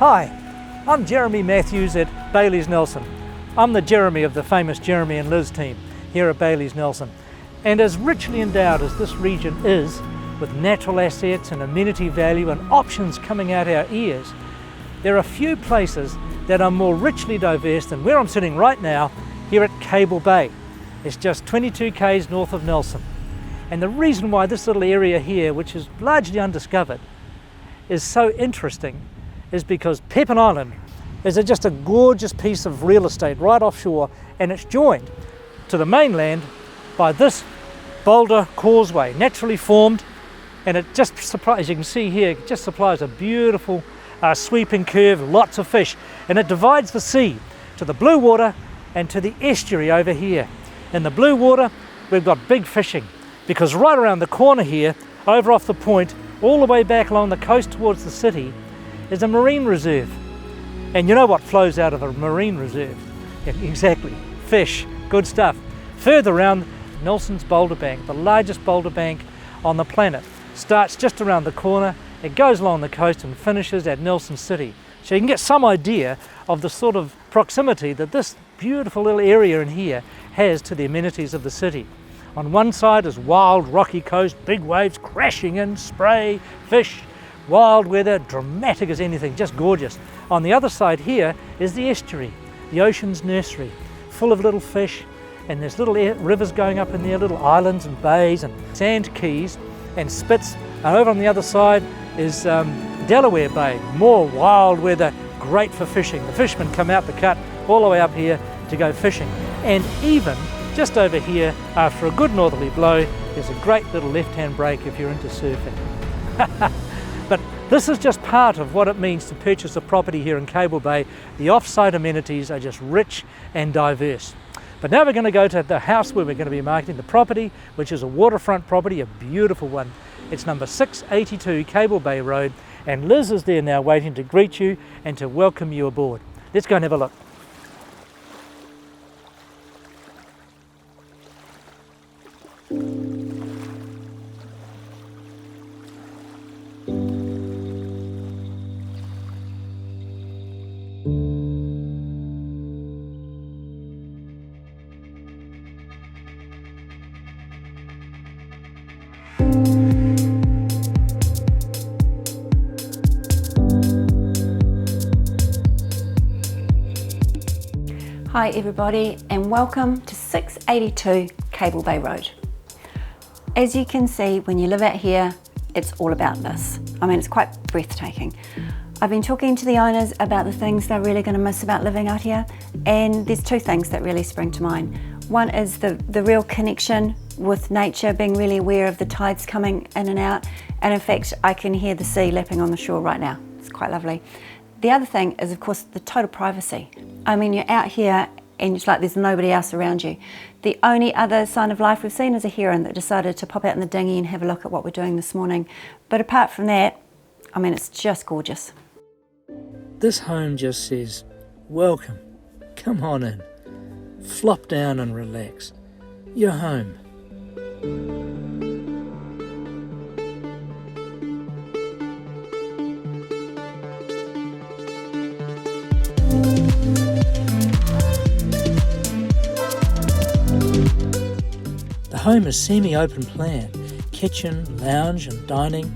Hi, I'm Jeremy Matthews at Bayleys Nelson. I'm the Jeremy of the famous Jeremy and Liz team here at Bayleys Nelson. And as richly endowed as this region is, with natural assets and amenity value and options coming out our ears, there are few places that are more richly diverse than where I'm sitting right now here at Cable Bay. It's just 22 k's north of Nelson. And the reason why this little area here, which is largely undiscovered, is so interesting is because Pepin Island is just a gorgeous piece of real estate right offshore, and it's joined to the mainland by this boulder causeway, naturally formed, and it just supplies, as you can see here, it just supplies a beautiful sweeping curve, lots of fish, and it divides the sea to the blue water and to the estuary over here. In the blue water, we've got big fishing, because right around the corner here, over off the point, all the way back along the coast towards the city, is a marine reserve. And you know what flows out of a marine reserve? Yeah, exactly, fish, good stuff. Further around, Nelson's Boulder Bank, the largest boulder bank on the planet, starts just around the corner, it goes along the coast and finishes at Nelson City. So you can get some idea of the sort of proximity that this beautiful little area in here has to the amenities of the city. On one side is wild rocky coast, big waves crashing in, spray, fish, wild weather, dramatic as anything, just gorgeous. On the other side here is the estuary, the ocean's nursery, full of little fish, and there's little rivers going up in there, little islands and bays and sand keys and spits. And over on the other side is Delaware Bay, more wild weather, great for fishing. The fishermen come out the cut all the way up here to go fishing. And even just over here, after a good northerly blow, there's a great little left-hand break if you're into surfing. But this is just part of what it means to purchase a property here in Cable Bay. The off-site amenities are just rich and diverse. But now we're going to go to the house where we're going to be marketing the property, which is a waterfront property, a beautiful one. It's number 682 Cable Bay Road, and Liz is there now waiting to greet you and to welcome you aboard. Let's go and have a look. Hi everybody, and welcome to 682 Cable Bay Road. As you can see, when you live out here, it's all about this. I mean, it's quite breathtaking. I've been talking to the owners about the things they're really going to miss about living out here, and there's two things that really spring to mind. One is the real connection with nature, being really aware of the tides coming in and out, and in fact I can hear the sea lapping on the shore right now. It's quite lovely. The other thing is, of course, the total privacy. I mean, you're out here and it's like there's nobody else around you. The only other sign of life we've seen is a heron that decided to pop out in the dinghy and have a look at what we're doing this morning. But apart from that, I mean, it's just gorgeous. This home just says, welcome, come on in, flop down and relax. You're home. The home is semi-open plan, kitchen, lounge and dining,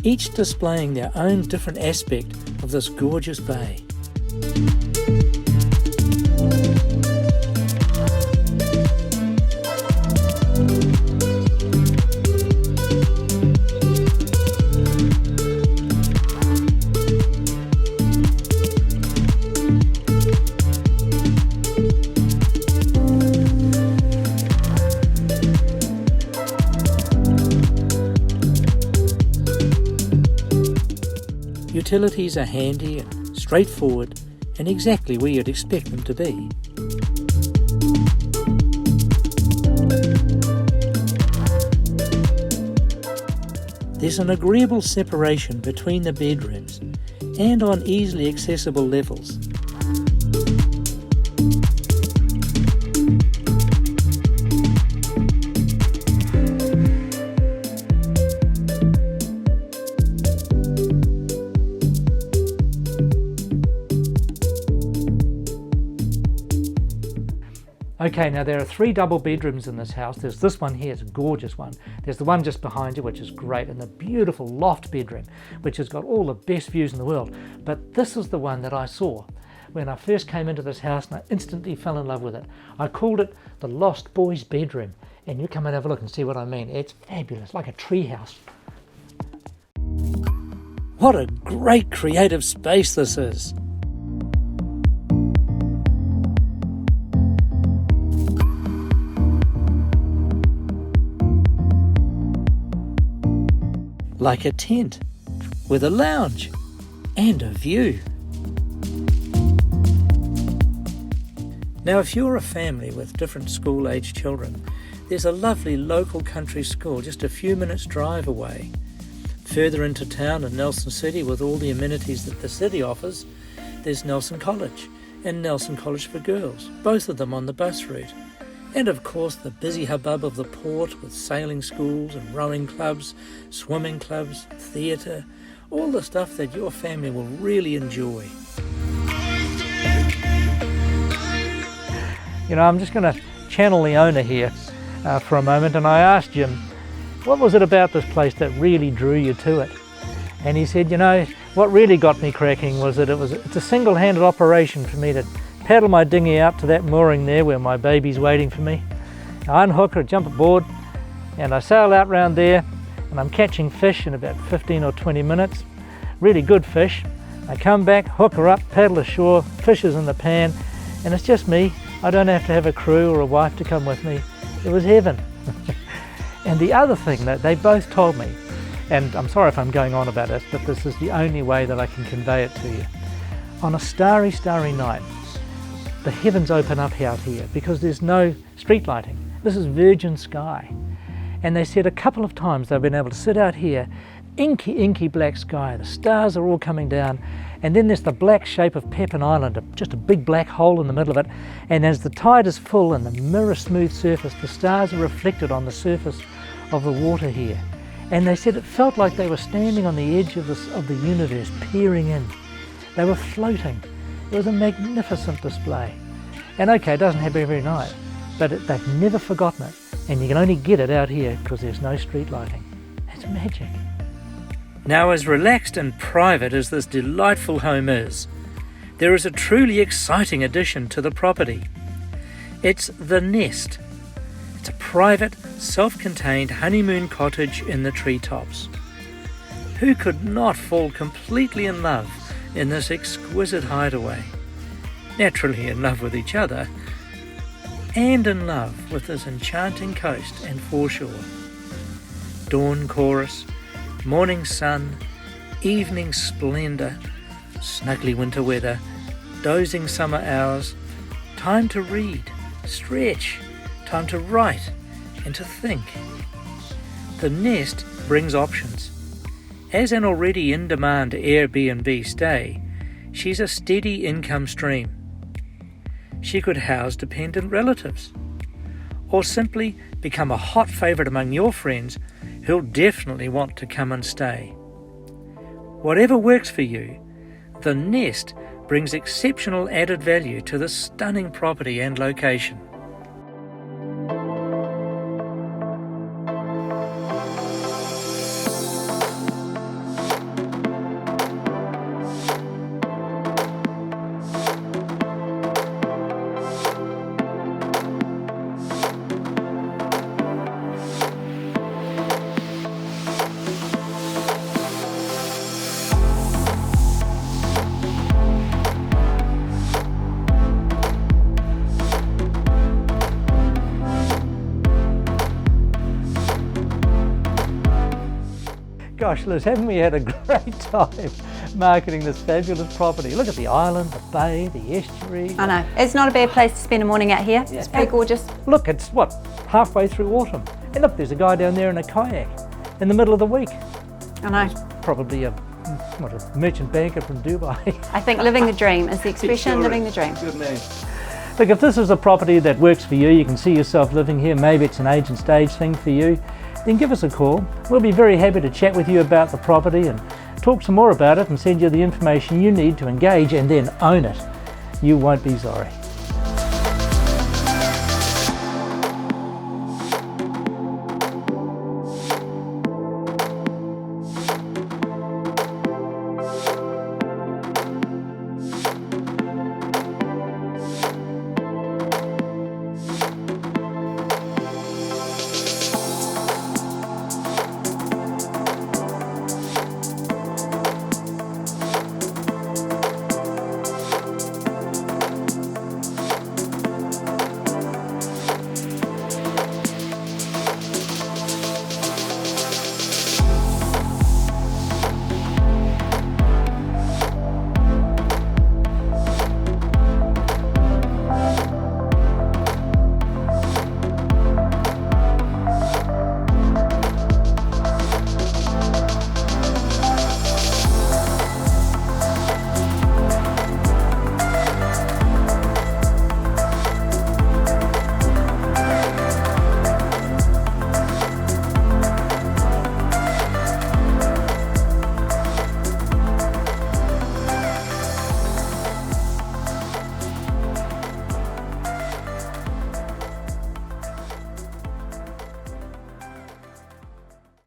each displaying their own different aspect of this gorgeous bay. Utilities are handy and straightforward and exactly where you'd expect them to be. There's an agreeable separation between the bedrooms and on easily accessible levels. Okay, now there are 3 double bedrooms in this house. There's this one here, it's a gorgeous one. There's the one just behind you, which is great, and the beautiful loft bedroom, which has got all the best views in the world. But this is the one that I saw when I first came into this house, and I instantly fell in love with it. I called it the Lost Boys bedroom, and you come and have a look and see what I mean. It's fabulous, like a tree house. What a great creative space this is. Like a tent, with a lounge and a view. Now, if you're a family with different school-age children, there's a lovely local country school just a few minutes drive away. Further into town in Nelson City, with all the amenities that the city offers, there's Nelson College and Nelson College for Girls, both of them on the bus route. And of course the busy hubbub of the port with sailing schools and rowing clubs, swimming clubs, theatre, all the stuff that your family will really enjoy. You know, I'm just going to channel the owner here for a moment, and I asked Jim, what was it about this place that really drew you to it? And he said, you know, what really got me cracking was that it's a single-handed operation for me to paddle my dinghy out to that mooring there where my baby's waiting for me. I unhook her, jump aboard, and I sail out round there, and I'm catching fish in about 15 or 20 minutes. Really good fish. I come back, hook her up, paddle ashore, fish is in the pan, and it's just me. I don't have to have a crew or a wife to come with me. It was heaven. And the other thing that they both told me, and I'm sorry if I'm going on about this, but this is the only way that I can convey it to you. On a starry, starry night, the heavens open up out here because there's no street lighting. This is virgin sky. And they said a couple of times they've been able to sit out here, inky black sky, the stars are all coming down, and then there's the black shape of Pepin Island, just a big black hole in the middle of it, and as the tide is full and the mirror smooth surface, the stars are reflected on the surface of the water here. And they said it felt like they were standing on the edge of the universe, peering in. They were floating. It was a magnificent display. And okay, it doesn't happen every night, but they've never forgotten it. And you can only get it out here because there's no street lighting. It's magic. Now, as relaxed and private as this delightful home is, there is a truly exciting addition to the property. It's The Nest. It's a private, self-contained honeymoon cottage in the treetops. Who could not fall completely in love in this exquisite hideaway? Naturally in love with each other, and in love with this enchanting coast and foreshore. Dawn chorus, morning sun, evening splendour, snuggly winter weather, dozing summer hours, time to read, stretch, time to write and to think. The Nest brings options. As an already in-demand Airbnb stay, she's a steady income stream. She could house dependent relatives, or simply become a hot favourite among your friends who'll definitely want to come and stay. Whatever works for you, The Nest brings exceptional added value to this stunning property and location. Gosh, Liz, haven't we had a great time marketing this fabulous property? Look at the island, the bay, the estuary. I know. It's not a bad place to spend a morning out here. Yeah. It's pretty gorgeous. Look, it's what, halfway through autumn. And look, there's a guy down there in a kayak in the middle of the week. I know. He's probably a merchant banker from Dubai. I think living the dream is the expression, sure, living the dream. Good man. Look, if this is a property that works for you, you can see yourself living here, maybe it's an age and stage thing for you, then give us a call. We'll be very happy to chat with you about the property and talk some more about it and send you the information you need to engage and then own it. You won't be sorry.